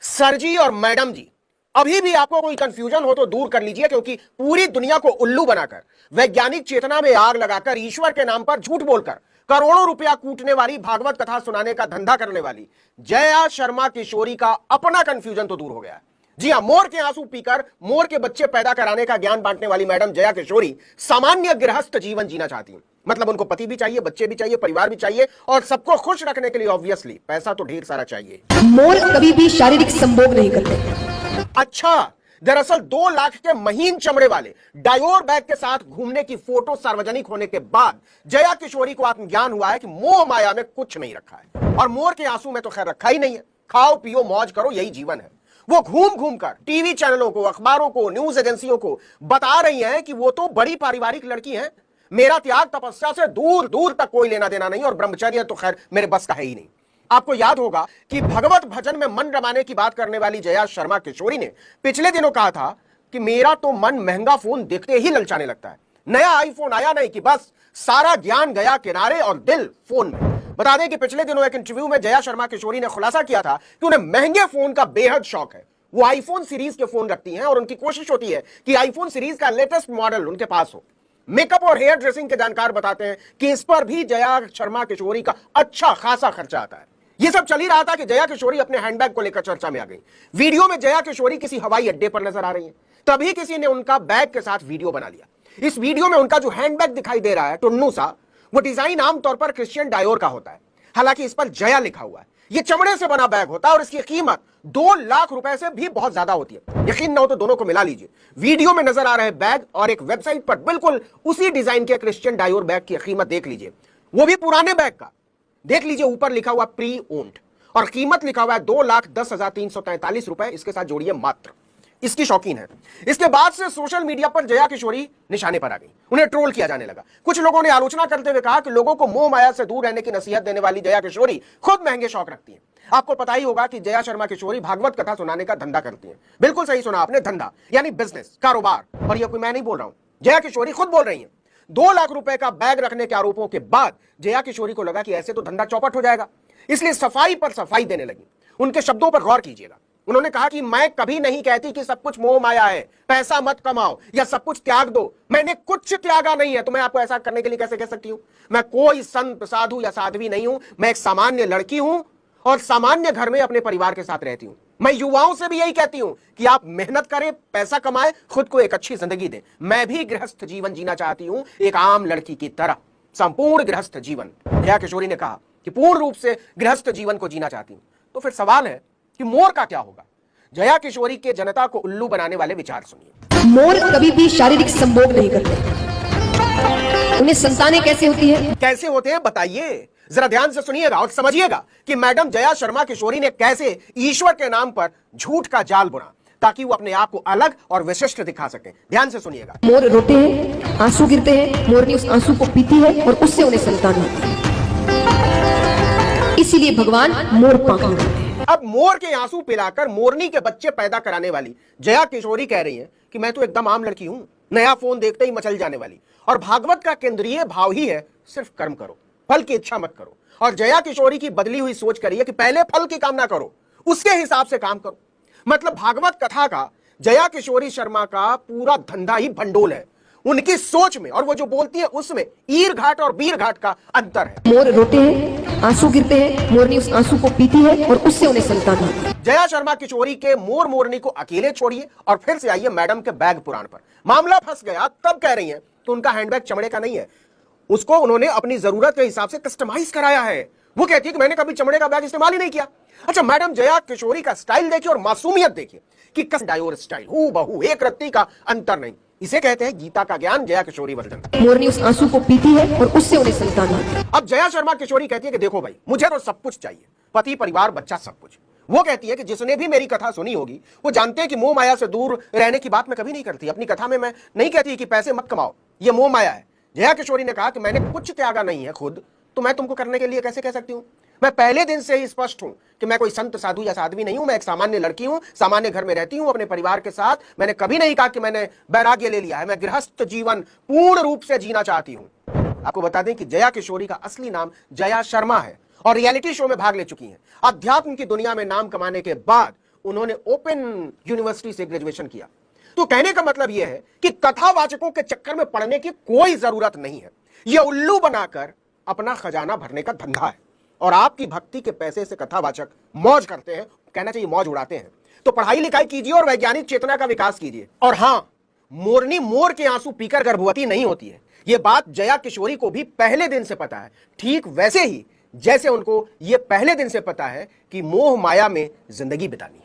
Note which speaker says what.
Speaker 1: Sir जी और madam जी, अभी भी आपको कोई कंफ्यूजन हो तो दूर कर लीजिए, क्योंकि पूरी दुनिया को उल्लू बनाकर, वैज्ञानिक चेतना में आग लगाकर, ईश्वर के नाम पर झूठ बोलकर करोड़ों रुपया कूटने वाली, भागवत कथा सुनाने का धंधा करने वाली जया शर्मा किशोरी का अपना कंफ्यूजन तो दूर हो गया है। जी हां, मोर के आंसू पीकर मोर के बच्चे पैदा कराने का ज्ञान बांटने वाली मैडम जया किशोरी सामान्य गृहस्थ जीवन जीना चाहती हैं। मतलब उनको पति भी चाहिए, बच्चे भी चाहिए, परिवार भी चाहिए, और सबको खुश रखने के लिए ऑब्वियसली पैसा तो ढेर सारा चाहिए।
Speaker 2: मोर कभी भी शारीरिक संभोग नहीं करते।
Speaker 1: अच्छा, दरअसल 2 लाख के महीन चमड़े वाले डायोर बैग के साथ घूमने की फोटो सार्वजनिक होने के बाद जया किशोरी को आत्मज्ञान हुआ है कि मोह माया में कुछ नहीं रखा है, और मोर के आंसू में तो खैर रखा ही नहीं है। खाओ पियो मौज करो, यही जीवन है। वो घूम घूम कर टीवी चैनलों को, अखबारों को, न्यूज एजेंसियों को बता रही हैं कि वो तो बड़ी पारिवारिक लड़की हैं, मेरा त्याग तपस्या से दूर दूर तक कोई लेना देना नहीं, और ब्रह्मचर्य तो खैर मेरे बस का है ही नहीं। आपको याद होगा कि भगवत भजन में मन रमाने की बात करने वाली जया शर्मा किशोरी ने पिछले दिनों कहा था कि मेरा तो मन महंगा फोन देखते ही ललचाने लगता है। नया आईफोन आया नहीं कि बस सारा ज्ञान गया किनारे और दिल फोन में। बता दें कि पिछले दिनों एक इंटरव्यू में जया शर्मा किशोरी ने खुलासा किया था कि उन्हें महंगे फोन का बेहद शौक है। वो आईफोन सीरीज के फोन रखती हैं और उनकी कोशिश होती है कि आईफोन सीरीज का लेटेस्ट मॉडल उनके पास हो। मेकअप और हेयर ड्रेसिंग के जानकार बताते हैं कि इस पर भी जया शर्मा किशोरी का अच्छा खासा खर्चा आता है। ये सब चल ही रहा था कि जया किशोरी अपने हैंडबैग को लेकर चर्चा में आ गई। वीडियो में जया किशोरी किसी हवाई अड्डे पर नजर आ रही है, तभी किसी ने उनका बैग के साथ वीडियो बना लिया। इस वीडियो में उनका जो हैंडबैग दिखाई दे रहा है टुन्नू सा, वो डिजाइन आमतौर पर क्रिश्चियन डायोर का होता है। हालांकि इस पर जया लिखा हुआ है। ये चमड़े से बना बैग होता है और इसकी कीमत 2 लाख रुपए से भी बहुत ज्यादा होती है। यकीन ना हो तो दोनों को मिला लीजिए। वीडियो में नजर आ रहे बैग और एक वेबसाइट पर बिल्कुल उसी डिजाइन के क्रिश्चियन डायोर बैग की कीमत देख लीजिए, वो भी पुराने बैग का। देख लीजिए, ऊपर लिखा हुआ प्री ओन्ड और कीमत लिखा हुआ है 2,10,343 रुपए। इसके साथ जोड़िए मात्र। इसकी शौकीन है। इसके बाद से सोशल मीडिया पर जया किशोरी निशाने पर आ गई। उन्हें ट्रोल किया जाने लगा। कुछ लोगों ने आलोचना करते हुए कहा कि लोगों को मोह माया से दूर रहने की नसीहत देने वाली जया किशोरी खुद महंगे शौक रखती है। आपको पता ही होगा कि जया शर्मा किशोरी भागवत कथा सुनाने का धंधा करती है। बिल्कुल सही सुना आपने, धंधा यानी बिजनेस, कारोबार। और यह कोई मैं नहीं बोल रहा हूं, जया किशोरी खुद बोल रही है। 2 लाख रुपए का बैग रखने के आरोपों के बाद जया किशोरी को लगा कि ऐसे तो धंधा चौपट हो जाएगा, इसलिए सफाई पर सफाई देने लगी। उनके शब्दों पर गौर कीजिएगा। उन्होंने कहा कि मैं कभी नहीं कहती कि सब कुछ मोह माया है, पैसा मत कमाओ या सब कुछ त्याग दो। मैंने कुछ त्यागा नहीं है, तो मैं आपको ऐसा करने के लिए कैसे कह सकती हूं? मैं कोई संत, साधु या साध्वी नहीं हूं। मैं एक सामान्य लड़की हूं और सामान्य घर में अपने परिवार के साथ रहती हूं। मैं युवाओं से भी यही कहती हूं कि आप मेहनत करें, पैसा कमाएं, खुद को एक अच्छी जिंदगी दें। मैं भी गृहस्थ जीवन जीना चाहती हूं, एक आम लड़की की तरह, संपूर्ण गृहस्थ जीवन। जया किशोरी ने कहा कि पूर्ण रूप से गृहस्थ जीवन को जीना चाहती हूं। तो फिर सवाल है कि मोर का क्या होगा? जया किशोरी के जनता को उल्लू बनाने वाले विचार सुनिए।
Speaker 2: मोर कभी भी शारीरिक संभोग नहीं करते। उन्हें संतानें कैसे होती है?
Speaker 1: कैसे होते हैं बताइए, जरा ध्यान से सुनिएगा और समझिएगा कि मैडम जया शर्मा किशोरी ने कैसे ईश्वर के नाम पर झूठ का जाल बुना ताकि वो अपने आप को अलग और विशिष्ट दिखा सके। ध्यान से सुनिएगा।
Speaker 2: मोर रोते हैं, आंसू गिरते हैं, मोरनी उस आंसू को पीती है और उससे उन्हें संतान होती है। इसीलिए भगवान मोर पंख लगाते हैं।
Speaker 1: अब मोर के आंसू पिलाकर मोरनी के बच्चे पैदा कराने वाली जया किशोरी कह रही है कि मैं तो एकदम आम लड़की हूं, नया फोन देखते ही मचल जाने वाली। और भागवत का केंद्रीय भाव ही है सिर्फ कर्म करो, फल की इच्छा मत करो। और जया किशोरी की बदली हुई सोच करिए कि पहले फल की कामना करो, उसके हिसाब से काम करो। मतलब भागवत कथा का जया किशोरी शर्मा का पूरा धंधा ही भंडोल है। उनकी सोच में और वो जो बोलती है उसमें ईर घाट और वीर घाट का अंतर है।
Speaker 2: मोर रोते हैं, आंसू गिरते हैं, मोरनी उस आंसू को पीती है और उससे उन्हें संतान होती है।
Speaker 1: जया शर्मा किशोरी के मोर मोरनी को अकेले छोड़िए और फिर से आइए मैडम के बैग पुराण पर। मामला फंस गया तब कह रही है कि उनका हैंडबैग चमड़े का नहीं है, उसको उन्होंने अपनी जरूरत के हिसाब से कस्टमाइज कराया है। वो कहती है कि मैंने कभी चमड़े का बैग इस्तेमाल ही नहीं किया। अच्छा, मैडम जया किशोरी का स्टाइल देखिए और मासूमियत देखिए कि कस डायोर स्टाइल, हूबहू, एक रत्ती का अंतर नहीं। इसे कहते हैं गीता का ज्ञान, जया किशोरी वर्जन।
Speaker 2: मोरनी उस आंसू को पीती है और उससे उन्हें संतान होती है।
Speaker 1: अब जया शर्मा किशोरी कहती है कि देखो भाई, मुझे तो सब कुछ चाहिए, पति, परिवार, बच्चा, सब कुछ। वो कहती है कि जिसने भी मेरी कथा सुनी होगी वो जानते हैं कि मोह माया से दूर रहने की बात मैं कभी नहीं करती। अपनी कथा में मैं नहीं कहती कि पैसे मत कमाओ, ये मोह माया है। जया किशोरी ने कहा कि मैंने कुछ त्यागा नहीं है खुद, तो मैं तुमको करने के लिए कैसे कह सकती हूं? मैं पहले दिन से ही स्पष्ट हूं कि मैं कोई संत, साधु या साध्वी नहीं हूं। मैं एक सामान्य लड़की हूं, सामान्य घर में रहती हूं अपने परिवार के साथ। मैंने कभी नहीं कहा कि मैंने वैराग्य ले लिया है। मैं गृहस्थ जीवन पूर्ण रूप से जीना चाहती हूं। आपको बता दें कि जया किशोरी का असली नाम जया शर्मा है और रियलिटी शो में भाग ले चुकी हैं। अध्यात्म की दुनिया में नाम कमाने के बाद उन्होंने ओपन यूनिवर्सिटी से ग्रेजुएशन किया। तो कहने का मतलब यह है कि कथावाचकों के चक्कर में पड़ने की कोई जरूरत नहीं है। यह उल्लू बनाकर अपना खजाना भरने का धंधा है और आपकी भक्ति के पैसे से कथावाचक मौज करते हैं, कहना चाहिए मौज उड़ाते हैं। तो पढ़ाई लिखाई कीजिए और वैज्ञानिक चेतना का विकास कीजिए। और हां, मोरनी मोर के आंसू पीकर गर्भवती नहीं होती है, यह बात जया किशोरी को भी पहले दिन से पता है, ठीक वैसे ही जैसे उनको यह पहले दिन से पता है कि मोह माया में जिंदगी बितानी।